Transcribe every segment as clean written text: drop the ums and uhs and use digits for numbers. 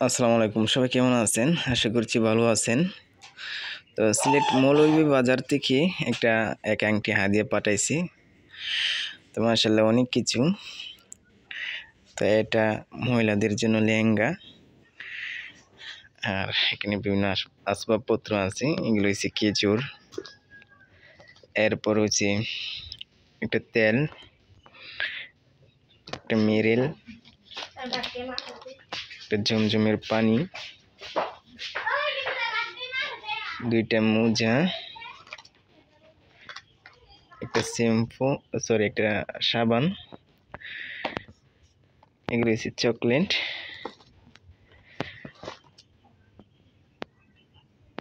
আসসালামু আলাইকুম, সবাই কেমন আছেন? আশা করছি ভালো আছেন। তো সিলেট মৌলভীবাজার থেকে এক আংটি হাদিয়া পাঠাইছি। তো মাশাআল্লাহ অনেক কিছু। তো এটা মহিলাদের জন্য লেহেঙ্গা, আর এখানে বিভিন্ন আসবাবপত্র আছে। এগুলো হচ্ছে খেজুর, এরপর হচ্ছে একটা তেল, একটা মেরেল, একটা ঝমঝমের পানি, দুইটা মোজা, একটা একটা সাবান, এগুলো হচ্ছে চকলেট,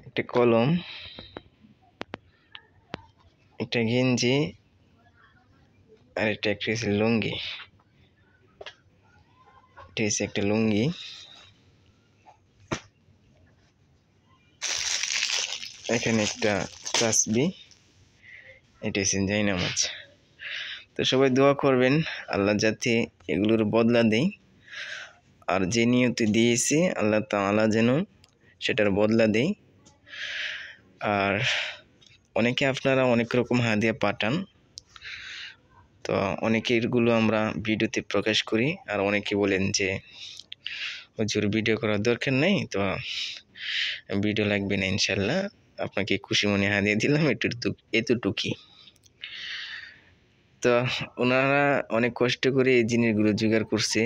একটা কলম, একটা গেঞ্জি, আর একটা হচ্ছে লুঙ্গি। এটা হচ্ছে একটা লুঙ্গি। এখানে একটা তাসবি, এটা হচ্ছে জায়নামাজ। তো সবাই দোয়া করবেন আল্লাহ যাতে এগুলোর বদলা দেয়, আর যে নিয়তি দিয়েছে আল্লাহ তাআলা যেন সেটার বদলা দেয়। আর আপনারা অনেক রকম হাদিয়া পাঠান, তো অনেকেরগুলো আমরা ভিডিওতে প্রকাশ করি, আর অনেকে বলেন যে হুজুর ভিডিও করার দরকার নেই, তো ভিডিও লাগবে না, ইনশাল্লাহ আপনাকে খুশি মনে হাদিয়া দিলাম এতটুকুই। তো ওনারা অনেক কষ্ট করে এই জিনিসগুলো জোগাড় করছে,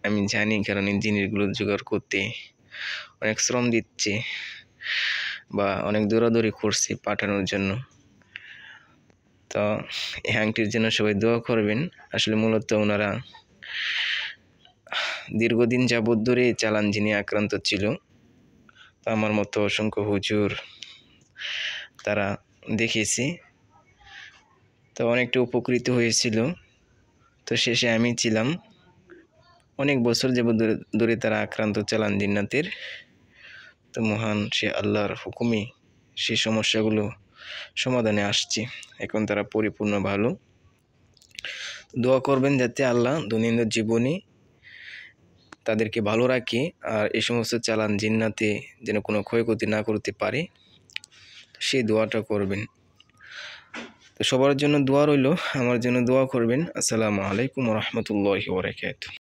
আমি জানি, কারণ এই জিনিসগুলো জোগাড় করতে অনেক শ্রম দিচ্ছে বা অনেক দৌড়াদৌড়ি করছে পাঠানোর জন্য। তো এই আংটির জন্য সবাই দোয়া করবেন। আসলে মূলত ওনারা দীর্ঘদিন যাবৎ ধরে চ্যালেঞ্জ আক্রান্ত ছিল। তো আমার মতো অসংখ্য হুজুর তারা দেখেছি, তো অনেকটা উপকৃত হয়েছিল। তো শেষে আমি ছিলাম। অনেক বছর যাবৎ ধরে তারা আক্রান্ত চালান জিন্নাতের। তো মহান সে আল্লাহর হুকুমে সেই সমস্যাগুলো সমাধানে আসছে, এখন তারা পরিপূর্ণ ভালো। দোয়া করবেন যাতে আল্লাহ দৈনন্দিন জীবনে তাদেরকে ভালো রাখে, আর এই সমস্ত চালান জিন্নাতে যেন কোনো ক্ষয়ক্ষতি না করতে পারে, সেই দোয়াটা করবেন। তো সবার জন্য দোয়া রইল, আমার জন্য দোয়া করবেন। আসসালামু আলাইকুম ওয়া রাহমাতুল্লাহি ওয়া বারাকাতুহু।